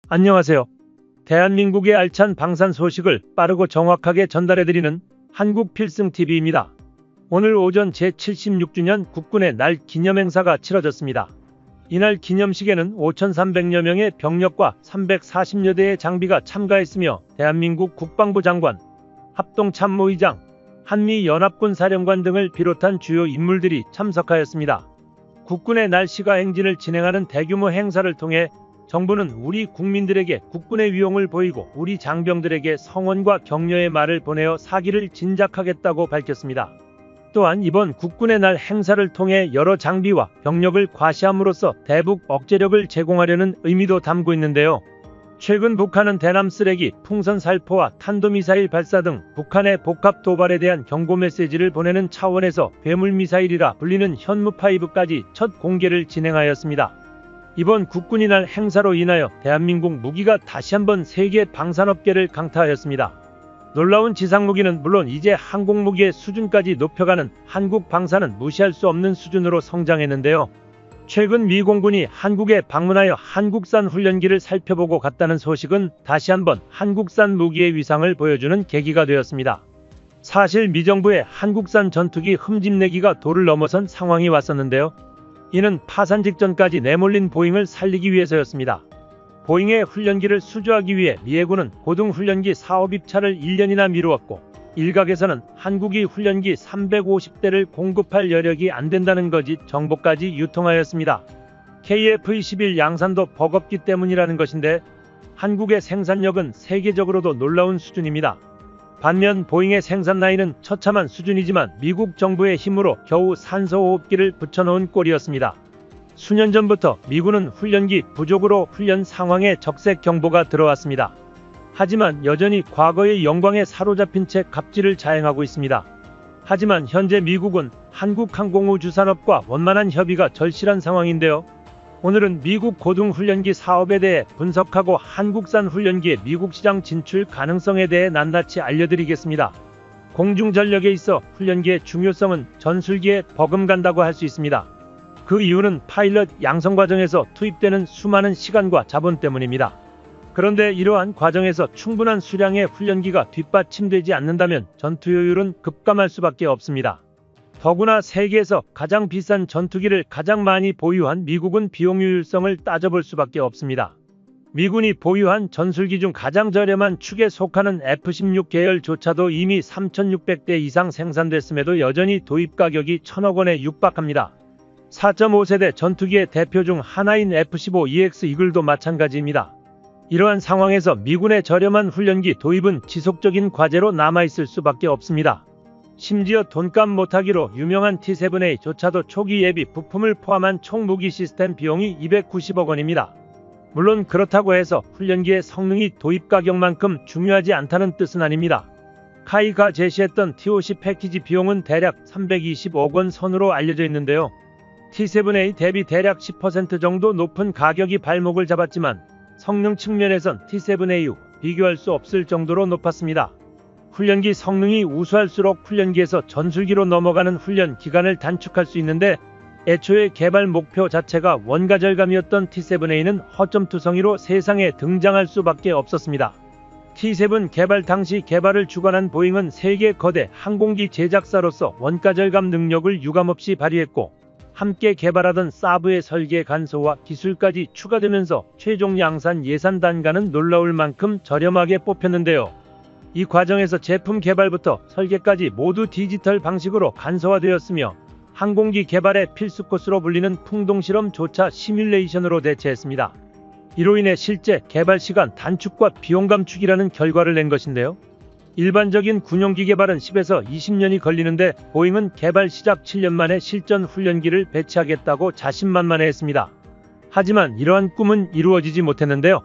안녕하세요. 대한민국의 알찬 방산 소식을 빠르고 정확하게 전달해드리는 한국필승TV입니다. 오늘 오전 제76주년 국군의 날 기념행사가 치러졌습니다. 이날 기념식에는 5,300여 명의 병력과 340여 대의 장비가 참가했으며 대한민국 국방부 장관, 합동참모의장, 한미연합군 사령관 등을 비롯한 주요 인물들이 참석하였습니다. 국군의 날 시가 행진을 진행하는 대규모 행사를 통해 정부는 우리 국민들에게 국군의 위용을 보이고 우리 장병들에게 성원과 격려의 말을 보내어 사기를 진작하겠다고 밝혔습니다. 또한 이번 국군의 날 행사를 통해 여러 장비와 병력을 과시함으로써 대북 억제력을 제공하려는 의미도 담고 있는데요. 최근 북한은 대남 쓰레기, 풍선 살포와 탄도미사일 발사 등 북한의 복합 도발에 대한 경고 메시지를 보내는 차원에서 괴물미사일이라 불리는 현무5까지 첫 공개를 진행하였습니다. 이번 국군의 날 행사로 인하여 대한민국 무기가 다시 한번 세계 방산업계를 강타하였습니다. 놀라운 지상무기는 물론 이제 항공무기의 수준까지 높여가는 한국 방산은 무시할 수 없는 수준으로 성장했는데요. 최근 미 공군이 한국에 방문하여 한국산 훈련기를 살펴보고 갔다는 소식은 다시 한번 한국산 무기의 위상을 보여주는 계기가 되었습니다. 사실 미 정부의 한국산 전투기 흠집내기가 도를 넘어선 상황이 왔었는데요. 이는 파산 직전까지 내몰린 보잉을 살리기 위해서였습니다. 보잉의 훈련기를 수주하기 위해 미 해군은 고등훈련기 사업 입찰을 1년이나 미루었고 일각에서는 한국이 훈련기 350대를 공급할 여력이 안 된다는 거짓 정보까지 유통하였습니다. KF-21 양산도 버겁기 때문이라는 것인데 한국의 생산력은 세계적으로도 놀라운 수준입니다. 반면 보잉의 생산 라인은 처참한 수준이지만 미국 정부의 힘으로 겨우 산소호흡기를 붙여놓은 꼴이었습니다. 수년 전부터 미군은 훈련기 부족으로 훈련 상황에 적색 경보가 들어왔습니다. 하지만 여전히 과거의 영광에 사로잡힌 채 갑질을 자행하고 있습니다. 하지만 현재 미국은 한국항공우주산업과 원만한 협의가 절실한 상황인데요. 오늘은 미국 고등훈련기 사업에 대해 분석하고 한국산 훈련기의 미국 시장 진출 가능성에 대해 낱낱이 알려드리겠습니다. 공중전력에 있어 훈련기의 중요성은 전술기에 버금간다고 할 수 있습니다. 그 이유는 파일럿 양성 과정에서 투입되는 수많은 시간과 자본 때문입니다. 그런데 이러한 과정에서 충분한 수량의 훈련기가 뒷받침되지 않는다면 전투 효율은 급감할 수밖에 없습니다. 더구나 세계에서 가장 비싼 전투기를 가장 많이 보유한 미국은 비용 효율성을 따져볼 수밖에 없습니다. 미군이 보유한 전술기 중 가장 저렴한 축에 속하는 F-16 계열조차도 이미 3,600대 이상 생산됐음에도 여전히 도입 가격이 1,000억 원에 육박합니다. 4.5세대 전투기의 대표 중 하나인 F-15EX 이글도 마찬가지입니다. 이러한 상황에서 미군의 저렴한 훈련기 도입은 지속적인 과제로 남아있을 수밖에 없습니다. 심지어 돈값 못하기로 유명한 T-7A조차도 초기 예비 부품을 포함한 총무기 시스템 비용이 290억 원입니다. 물론 그렇다고 해서 훈련기의 성능이 도입 가격만큼 중요하지 않다는 뜻은 아닙니다. 카이가 제시했던 T-50 패키지 비용은 대략 320억 원 선으로 알려져 있는데요. T-7A 대비 대략 10% 정도 높은 가격이 발목을 잡았지만 성능 측면에선 T-7A와 비교할 수 없을 정도로 높았습니다. 훈련기 성능이 우수할수록 훈련기에서 전술기로 넘어가는 훈련 기간을 단축할 수 있는데 애초에 개발 목표 자체가 원가 절감이었던 T-7A는 허점투성이로 세상에 등장할 수밖에 없었습니다. T-7 개발 당시 개발을 주관한 보잉은 세계 거대 항공기 제작사로서 원가 절감 능력을 유감없이 발휘했고 함께 개발하던 사브의 설계 간소와 기술까지 추가되면서 최종 양산 예산 단가는 놀라울 만큼 저렴하게 뽑혔는데요. 이 과정에서 제품 개발부터 설계까지 모두 디지털 방식으로 간소화되었으며 항공기 개발의 필수 코스로 불리는 풍동실험조차 시뮬레이션으로 대체했습니다. 이로 인해 실제 개발 시간 단축과 비용 감축이라는 결과를 낸 것인데요. 일반적인 군용기 개발은 10에서 20년이 걸리는데 보잉은 개발 시작 7년 만에 실전 훈련기를 배치하겠다고 자신만만해했습니다. 하지만 이러한 꿈은 이루어지지 못했는데요.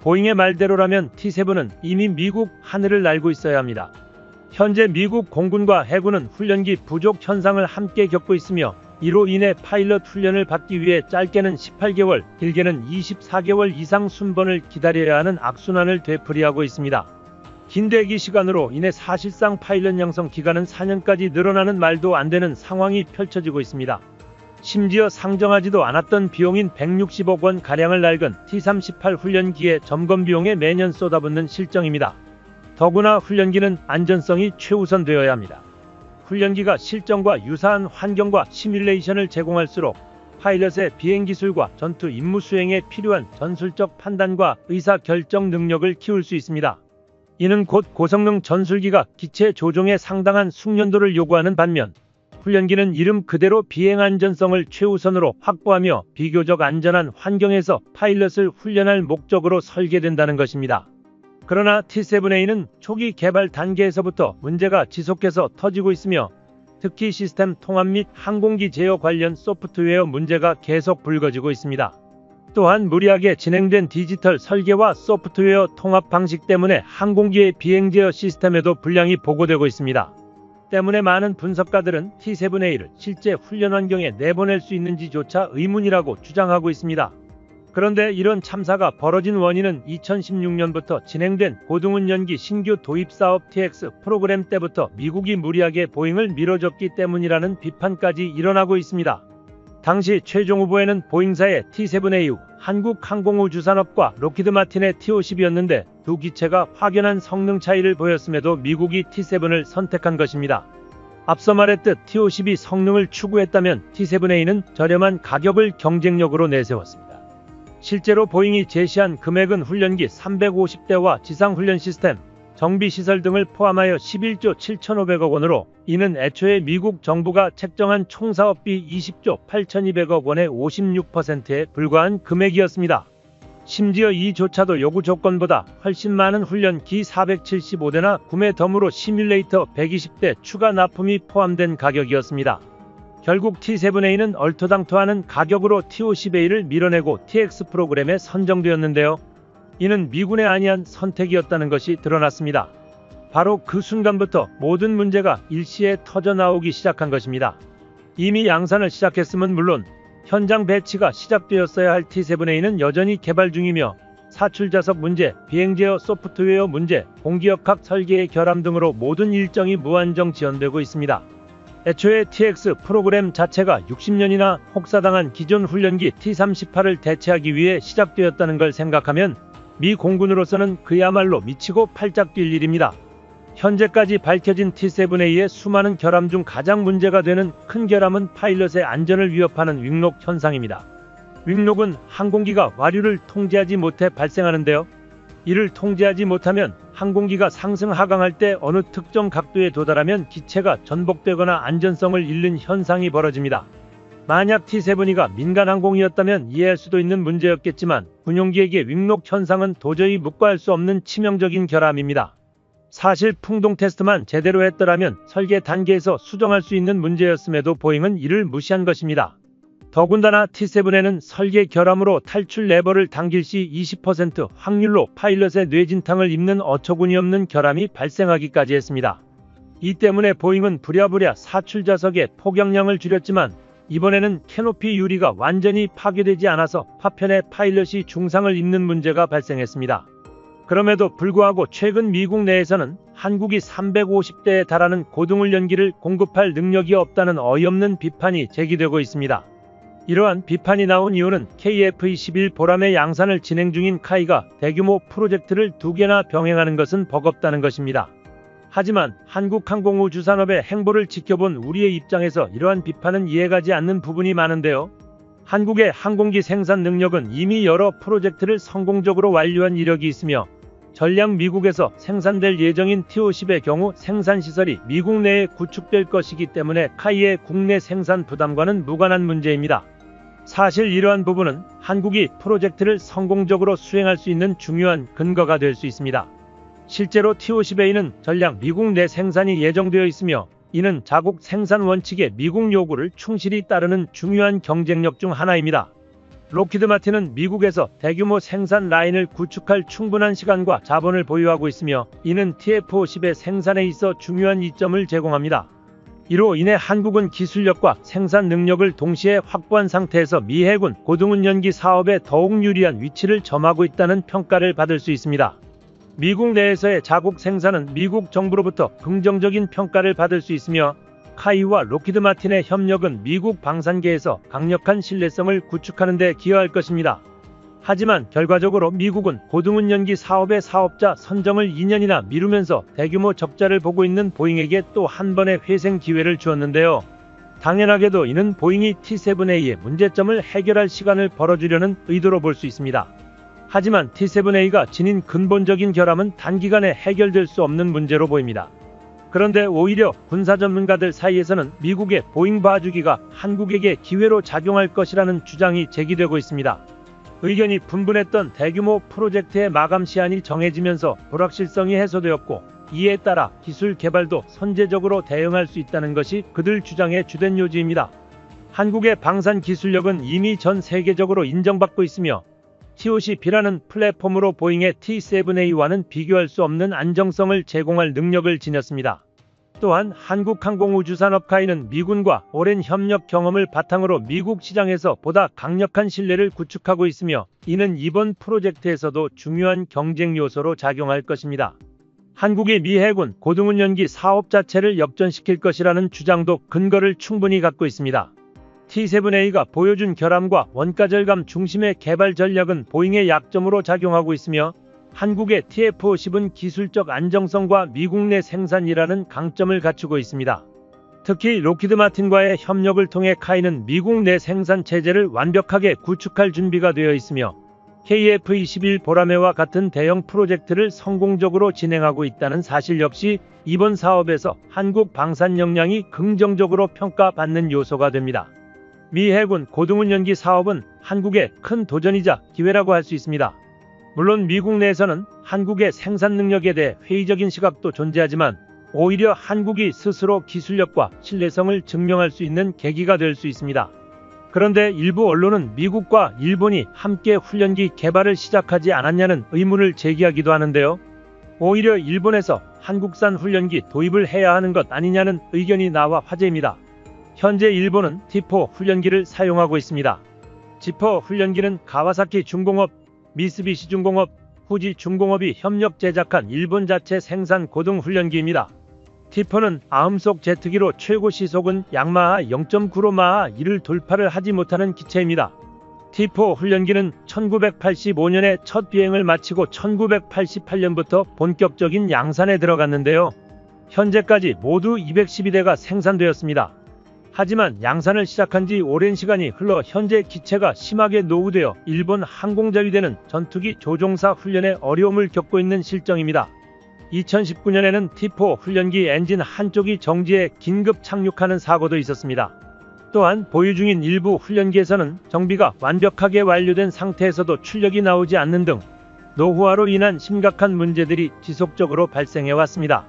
보잉의 말대로라면 T-7은 이미 미국 하늘을 날고 있어야 합니다. 현재 미국 공군과 해군은 훈련기 부족 현상을 함께 겪고 있으며 이로 인해 파일럿 훈련을 받기 위해 짧게는 18개월, 길게는 24개월 이상 순번을 기다려야 하는 악순환을 되풀이하고 있습니다. 긴 대기 시간으로 인해 사실상 파일럿 양성 기간은 4년까지 늘어나는 말도 안 되는 상황이 펼쳐지고 있습니다. 심지어 상정하지도 않았던 비용인 160억 원 가량을 낡은 T-38 훈련기의 점검 비용에 매년 쏟아붓는 실정입니다. 더구나 훈련기는 안전성이 최우선되어야 합니다. 훈련기가 실전과 유사한 환경과 시뮬레이션을 제공할수록 파일럿의 비행기술과 전투 임무 수행에 필요한 전술적 판단과 의사결정 능력을 키울 수 있습니다. 이는 곧 고성능 전술기가 기체 조종에 상당한 숙련도를 요구하는 반면 훈련기는 이름 그대로 비행 안전성을 최우선으로 확보하며 비교적 안전한 환경에서 파일럿을 훈련할 목적으로 설계된다는 것입니다. 그러나 T-7A는 초기 개발 단계에서부터 문제가 지속해서 터지고 있으며 특히 시스템 통합 및 항공기 제어 관련 소프트웨어 문제가 계속 불거지고 있습니다. 또한 무리하게 진행된 디지털 설계와 소프트웨어 통합 방식 때문에 항공기의 비행 제어 시스템에도 불량이 보고되고 있습니다. 때문에 많은 분석가들은 T-7A를 실제 훈련 환경에 내보낼 수 있는지조차 의문이라고 주장하고 있습니다. 그런데 이런 참사가 벌어진 원인은 2016년부터 진행된 고등운전기 신규 도입 사업 TX 프로그램 때부터 미국이 무리하게 보잉을 밀어줬기 때문이라는 비판까지 일어나고 있습니다. 당시 최종 후보에는 보잉사의 T-7A, 한국항공우주산업과 록히드 마틴의 T-50이었는데 두 기체가 확연한 성능 차이를 보였음에도 미국이 T-7을 선택한 것입니다. 앞서 말했듯 T-50이 성능을 추구했다면 T-7A는 저렴한 가격을 경쟁력으로 내세웠습니다. 실제로 보잉이 제시한 금액은 훈련기 350대와 지상훈련 시스템, 정비시설 등을 포함하여 11조 7,500억 원으로 이는 애초에 미국 정부가 책정한 총사업비 20조 8,200억 원의 56%에 불과한 금액이었습니다. 심지어 이조차도 요구 조건보다 훨씬 많은 훈련기 475대나 구매 덤으로 시뮬레이터 120대 추가 납품이 포함된 가격이었습니다. 결국 T-7A는 얼토당토하는 가격으로 T-50A를 밀어내고 TX 프로그램에 선정되었는데요. 이는 미군의 안이한 선택이었다는 것이 드러났습니다. 바로 그 순간부터 모든 문제가 일시에 터져나오기 시작한 것입니다. 이미 양산을 시작했음은 물론 현장 배치가 시작되었어야 할 T-7A는 여전히 개발 중이며 사출자석 문제, 비행제어 소프트웨어 문제, 공기역학 설계의 결함 등으로 모든 일정이 무한정 지연되고 있습니다. 애초에 TX 프로그램 자체가 60년이나 혹사당한 기존 훈련기 T-38을 대체하기 위해 시작되었다는 걸 생각하면 미 공군으로서는 그야말로 미치고 팔짝 뛸 일입니다. 현재까지 밝혀진 T-7A의 수많은 결함 중 가장 문제가 되는 큰 결함은 파일럿의 안전을 위협하는 윙록 현상입니다. 윙록은 항공기가 와류를 통제하지 못해 발생하는데요. 이를 통제하지 못하면 항공기가 상승 하강할 때 어느 특정 각도에 도달하면 기체가 전복되거나 안전성을 잃는 현상이 벌어집니다. 만약 T-7A가 민간 항공이었다면 이해할 수도 있는 문제였겠지만 군용기에게 윙록 현상은 도저히 묵과할 수 없는 치명적인 결함입니다. 사실 풍동 테스트만 제대로 했더라면 설계 단계에서 수정할 수 있는 문제였음에도 보잉은 이를 무시한 것입니다. 더군다나 T-7A는 설계 결함으로 탈출 레버를 당길 시 20% 확률로 파일럿의 뇌진탕을 입는 어처구니 없는 결함이 발생하기까지 했습니다. 이 때문에 보잉은 부랴부랴 사출자석의 폭격량을 줄였지만 이번에는 캐노피 유리가 완전히 파괴되지 않아서 파편의 파일럿이 중상을 입는 문제가 발생했습니다. 그럼에도 불구하고 최근 미국 내에서는 한국이 350대에 달하는 고등훈련기를 공급할 능력이 없다는 어이없는 비판이 제기되고 있습니다. 이러한 비판이 나온 이유는 KF-21 보람의 양산을 진행 중인 카이가 대규모 프로젝트를 2개나 병행하는 것은 버겁다는 것입니다. 하지만 한국항공우주산업의 행보를 지켜본 우리의 입장에서 이러한 비판은 이해가지 않는 부분이 많은데요. 한국의 항공기 생산 능력은 이미 여러 프로젝트를 성공적으로 완료한 이력이 있으며 전략 미국에서 생산될 예정인 T-50의 경우 생산시설이 미국 내에 구축될 것이기 때문에 카이의 국내 생산 부담과는 무관한 문제입니다. 사실 이러한 부분은 한국이 프로젝트를 성공적으로 수행할 수 있는 중요한 근거가 될 수 있습니다. 실제로 T-50A는 전략 미국 내 생산이 예정되어 있으며 이는 자국 생산 원칙의 미국 요구를 충실히 따르는 중요한 경쟁력 중 하나입니다. 록히드 마틴은 미국에서 대규모 생산 라인을 구축할 충분한 시간과 자본을 보유하고 있으며 이는 TF-50의 생산에 있어 중요한 이점을 제공합니다. 이로 인해 한국은 기술력과 생산 능력을 동시에 확보한 상태에서 미 해군 고등운전기 사업에 더욱 유리한 위치를 점하고 있다는 평가를 받을 수 있습니다. 미국 내에서의 자국 생산은 미국 정부로부터 긍정적인 평가를 받을 수 있으며 카이와 록히드 마틴의 협력은 미국 방산계에서 강력한 신뢰성을 구축하는 데 기여할 것입니다. 하지만 결과적으로 미국은 고등운전기 사업의 사업자 선정을 2년이나 미루면서 대규모 적자를 보고 있는 보잉에게 또 한 번의 회생 기회를 주었는데요. 당연하게도 이는 보잉이 T7A의 문제점을 해결할 시간을 벌어주려는 의도로 볼 수 있습니다. 하지만 T7A가 지닌 근본적인 결함은 단기간에 해결될 수 없는 문제로 보입니다. 그런데 오히려 군사 전문가들 사이에서는 미국의 보잉 봐주기가 한국에게 기회로 작용할 것이라는 주장이 제기되고 있습니다. 의견이 분분했던 대규모 프로젝트의 마감 시한이 정해지면서 불확실성이 해소되었고, 이에 따라 기술 개발도 선제적으로 대응할 수 있다는 것이 그들 주장의 주된 요지입니다. 한국의 방산 기술력은 이미 전 세계적으로 인정받고 있으며 TOCP라는 플랫폼으로 보잉의 T7A와는 비교할 수 없는 안정성을 제공할 능력을 지녔습니다. 또한 한국항공우주산업카이는 미군과 오랜 협력 경험을 바탕으로 미국 시장에서 보다 강력한 신뢰를 구축하고 있으며, 이는 이번 프로젝트에서도 중요한 경쟁 요소로 작용할 것입니다. 한국의 미 해군 고등운전기 사업 자체를 역전시킬 것이라는 주장도 근거를 충분히 갖고 있습니다. T7A가 보여준 결함과 원가 절감 중심의 개발 전략은 보잉의 약점으로 작용하고 있으며, 한국의 TF-50은 기술적 안정성과 미국 내 생산이라는 강점을 갖추고 있습니다. 특히 록히드 마틴과의 협력을 통해 카이는 미국 내 생산 체제를 완벽하게 구축할 준비가 되어 있으며, KF-21 보라매와 같은 대형 프로젝트를 성공적으로 진행하고 있다는 사실 역시 이번 사업에서 한국 방산 역량이 긍정적으로 평가받는 요소가 됩니다. 미 해군 고등운전기 사업은 한국의 큰 도전이자 기회라고 할 수 있습니다. 물론 미국 내에서는 한국의 생산 능력에 대해 회의적인 시각도 존재하지만, 오히려 한국이 스스로 기술력과 신뢰성을 증명할 수 있는 계기가 될 수 있습니다. 그런데 일부 언론은 미국과 일본이 함께 훈련기 개발을 시작하지 않았냐는 의문을 제기하기도 하는데요. 오히려 일본에서 한국산 훈련기 도입을 해야 하는 것 아니냐는 의견이 나와 화제입니다. 현재 일본은 T4 훈련기를 사용하고 있습니다. G4 훈련기는 가와사키 중공업, 미쓰비시 중공업, 후지 중공업이 협력 제작한 일본 자체 생산 고등 훈련기입니다. T4는 아음속 제트기로 최고 시속은 약마하 0.9마하 1을 돌파를 하지 못하는 기체입니다. T4 훈련기는 1985년에 첫 비행을 마치고 1988년부터 본격적인 양산에 들어갔는데요. 현재까지 모두 212대가 생산되었습니다. 하지만 양산을 시작한 지 오랜 시간이 흘러 현재 기체가 심하게 노후되어 일본 항공자위대는 전투기 조종사 훈련에 어려움을 겪고 있는 실정입니다. 2019년에는 T4 훈련기 엔진 한쪽이 정지해 긴급 착륙하는 사고도 있었습니다. 또한 보유 중인 일부 훈련기에서는 정비가 완벽하게 완료된 상태에서도 출력이 나오지 않는 등 노후화로 인한 심각한 문제들이 지속적으로 발생해 왔습니다.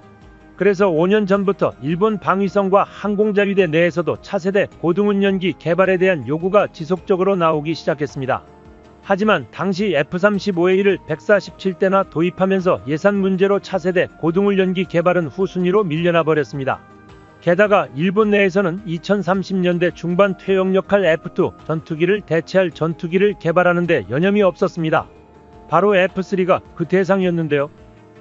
그래서 5년 전부터 일본 방위성과 항공자위대 내에서도 차세대 고등운전기 개발에 대한 요구가 지속적으로 나오기 시작했습니다. 하지만 당시 F-35A1을 147대나 도입하면서 예산 문제로 차세대 고등훈련기 개발은 후순위로 밀려나 버렸습니다. 게다가 일본 내에서는 2030년대 중반 퇴역 역할 F2 전투기를 대체할 전투기를 개발하는 데 여념이 없었습니다. 바로 F3가 그 대상이었는데요.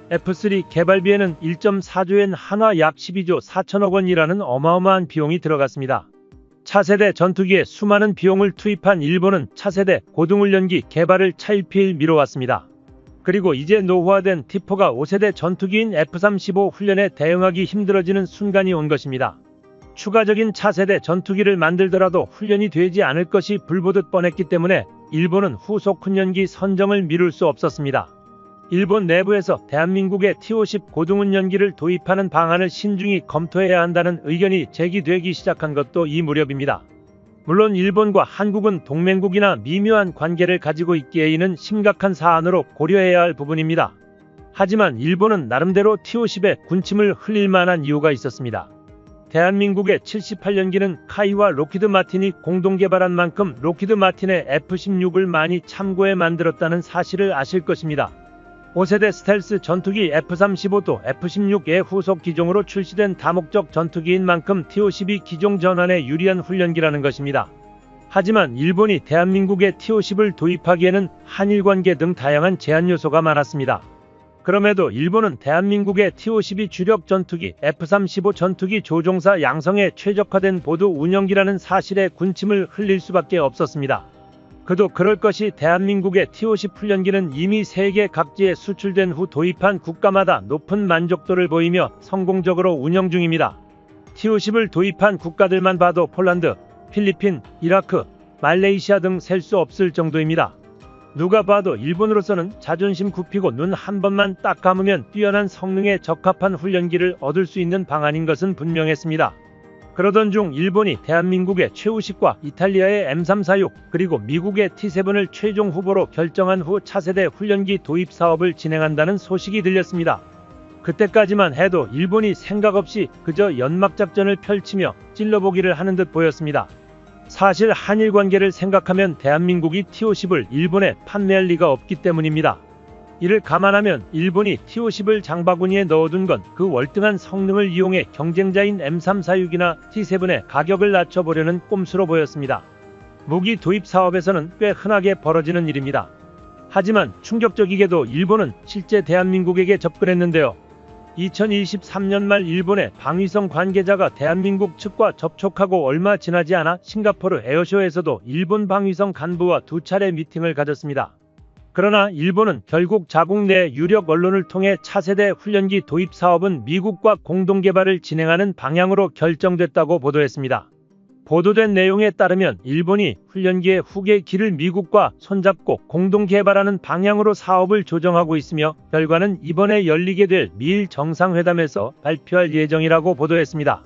F3 개발비에는 1.4조엔 한화 약 12조 4천억 원이라는 어마어마한 비용이 들어갔습니다. 차세대 전투기에 수많은 비용을 투입한 일본은 차세대 고등훈련기 개발을 차일피일 미뤄왔습니다. 그리고 이제 노후화된 T4가 5세대 전투기인 F-35 훈련에 대응하기 힘들어지는 순간이 온 것입니다. 추가적인 차세대 전투기를 만들더라도 훈련이 되지 않을 것이 불보듯 뻔했기 때문에 일본은 후속 훈련기 선정을 미룰 수 없었습니다. 일본 내부에서 대한민국의 T-50 고등훈련기를 도입하는 방안을 신중히 검토해야 한다는 의견이 제기되기 시작한 것도 이 무렵입니다. 물론 일본과 한국은 동맹국이나 미묘한 관계를 가지고 있기에 이는 심각한 사안으로 고려해야 할 부분입니다. 하지만 일본은 나름대로 T-50에 군침을 흘릴 만한 이유가 있었습니다. 대한민국의 78년기는 카이와 록히드 마틴이 공동 개발한 만큼 록히드 마틴의 F-16을 많이 참고해 만들었다는 사실을 아실 것입니다. 5세대 스텔스 전투기 F-35도 F-16의 후속 기종으로 출시된 다목적 전투기인 만큼 T-50이 기종 전환에 유리한 훈련기라는 것입니다. 하지만 일본이 대한민국의 T-50을 도입하기에는 한일 관계 등 다양한 제한 요소가 많았습니다. 그럼에도 일본은 대한민국의 T-52 주력 전투기, F-35 전투기 조종사 양성에 최적화된 보도 운영기라는 사실에 군침을 흘릴 수밖에 없었습니다. 그도 그럴 것이 대한민국의 T-50 훈련기는 이미 세계 각지에 수출된 후 도입한 국가마다 높은 만족도를 보이며 성공적으로 운영 중입니다. T-50을 도입한 국가들만 봐도 폴란드, 필리핀, 이라크, 말레이시아 등 셀 수 없을 정도입니다. 누가 봐도 일본으로서는 자존심 굽히고 눈 한 번만 딱 감으면 뛰어난 성능에 적합한 훈련기를 얻을 수 있는 방안인 것은 분명했습니다. 그러던 중 일본이 대한민국의 최우식과 이탈리아의 M346 그리고 미국의 T7을 최종 후보로 결정한 후 차세대 훈련기 도입 사업을 진행한다는 소식이 들렸습니다. 그때까지만 해도 일본이 생각 없이 그저 연막작전을 펼치며 찔러보기를 하는 듯 보였습니다. 사실 한일 관계를 생각하면 대한민국이 T-50을 일본에 판매할 리가 없기 때문입니다. 이를 감안하면 일본이 T-50을 장바구니에 넣어둔 건 그 월등한 성능을 이용해 경쟁자인 M346이나 T7의 가격을 낮춰보려는 꼼수로 보였습니다. 무기 도입 사업에서는 꽤 흔하게 벌어지는 일입니다. 하지만 충격적이게도 일본은 실제 대한민국에게 접근했는데요. 2023년 말 일본의 방위성 관계자가 대한민국 측과 접촉하고 얼마 지나지 않아 싱가포르 에어쇼에서도 일본 방위성 간부와 2차례 미팅을 가졌습니다. 그러나 일본은 결국 자국 내 유력 언론을 통해 차세대 훈련기 도입 사업은 미국과 공동개발을 진행하는 방향으로 결정됐다고 보도했습니다. 보도된 내용에 따르면 일본이 훈련기의 후계 기를 미국과 손잡고 공동개발하는 방향으로 사업을 조정하고 있으며 결과는 이번에 열리게 될 미일 정상회담에서 발표할 예정이라고 보도했습니다.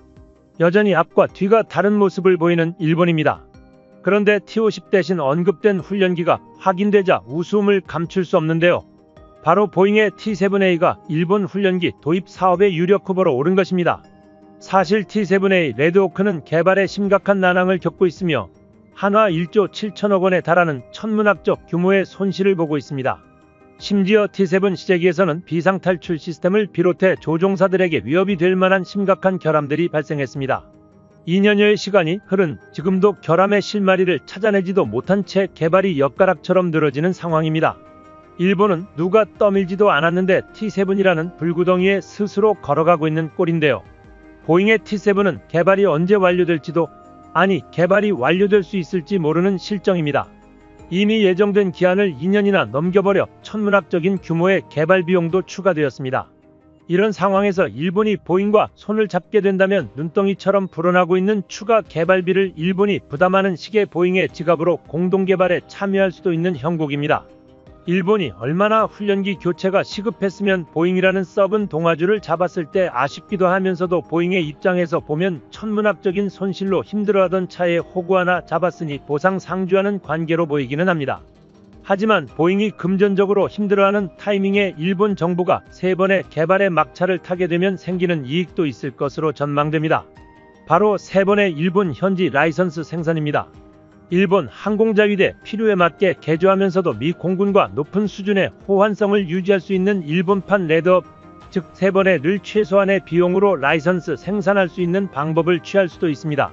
여전히 앞과 뒤가 다른 모습을 보이는 일본입니다. 그런데 T-50 대신 언급된 훈련기가 확인되자 우스움을 감출 수 없는데요. 바로 보잉의 T-7A가 일본 훈련기 도입 사업의 유력 후보로 오른 것입니다. 사실 T-7A 레드호크는 개발에 심각한 난항을 겪고 있으며 한화 1조 7천억 원에 달하는 천문학적 규모의 손실을 보고 있습니다. 심지어 T-7 시제기에서는 비상탈출 시스템을 비롯해 조종사들에게 위협이 될 만한 심각한 결함들이 발생했습니다. 2년여의 시간이 흐른 지금도 결함의 실마리를 찾아내지도 못한 채 개발이 엿가락처럼 늘어지는 상황입니다. 일본은 누가 떠밀지도 않았는데 T-7이라는 불구덩이에 스스로 걸어가고 있는 꼴인데요. 보잉의 T-7은 개발이 언제 완료될지도, 아니 개발이 완료될 수 있을지 모르는 실정입니다. 이미 예정된 기한을 2년이나 넘겨버려 천문학적인 규모의 개발 비용도 추가되었습니다. 이런 상황에서 일본이 보잉과 손을 잡게 된다면 눈덩이처럼 불어나고 있는 추가 개발비를 일본이 부담하는 식의 보잉의 지갑으로 공동개발에 참여할 수도 있는 형국입니다. 일본이 얼마나 훈련기 교체가 시급했으면 보잉이라는 썩은 동아줄을 잡았을 때 아쉽기도 하면서도 보잉의 입장에서 보면 천문학적인 손실로 힘들어하던 차에 호구 하나 잡았으니 보상 상주하는 관계로 보이기는 합니다. 하지만 보잉이 금전적으로 힘들어하는 타이밍에 일본 정부가 3번의 개발의 막차를 타게 되면 생기는 이익도 있을 것으로 전망됩니다. 바로 3번의 일본 현지 라이선스 생산입니다. 일본 항공자위대 필요에 맞게 개조하면서도 미 공군과 높은 수준의 호환성을 유지할 수 있는 일본판 레드업, 즉 3번의 늘 최소한의 비용으로 라이선스 생산할 수 있는 방법을 취할 수도 있습니다.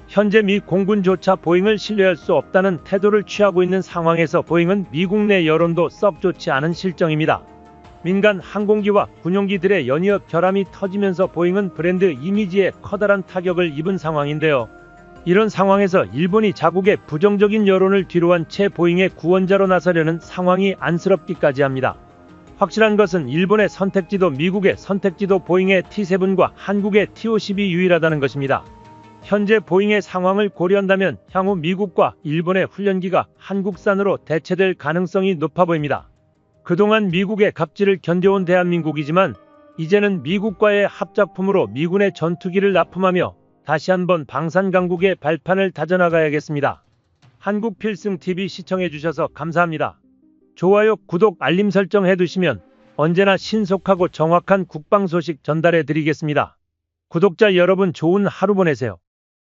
현재 미 공군조차 보잉을 신뢰할 수 없다는 태도를 취하고 있는 상황에서 보잉은 미국 내 여론도 썩 좋지 않은 실정입니다. 민간 항공기와 군용기들의 연이어 결함이 터지면서 보잉은 브랜드 이미지에 커다란 타격을 입은 상황인데요. 이런 상황에서 일본이 자국의 부정적인 여론을 뒤로한 채 보잉의 구원자로 나서려는 상황이 안쓰럽기까지 합니다. 확실한 것은 일본의 선택지도 미국의 선택지도 보잉의 T-7과 한국의 T-52이 유일하다는 것입니다. 현재 보잉의 상황을 고려한다면 향후 미국과 일본의 훈련기가 한국산으로 대체될 가능성이 높아 보입니다. 그동안 미국의 갑질을 견뎌온 대한민국이지만 이제는 미국과의 합작품으로 미군의 전투기를 납품하며 다시 한번 방산강국의 발판을 다져나가야겠습니다. 한국필승TV 시청해주셔서 감사합니다. 좋아요, 구독, 알림 설정 해두시면 언제나 신속하고 정확한 국방 소식 전달해드리겠습니다. 구독자 여러분 좋은 하루 보내세요.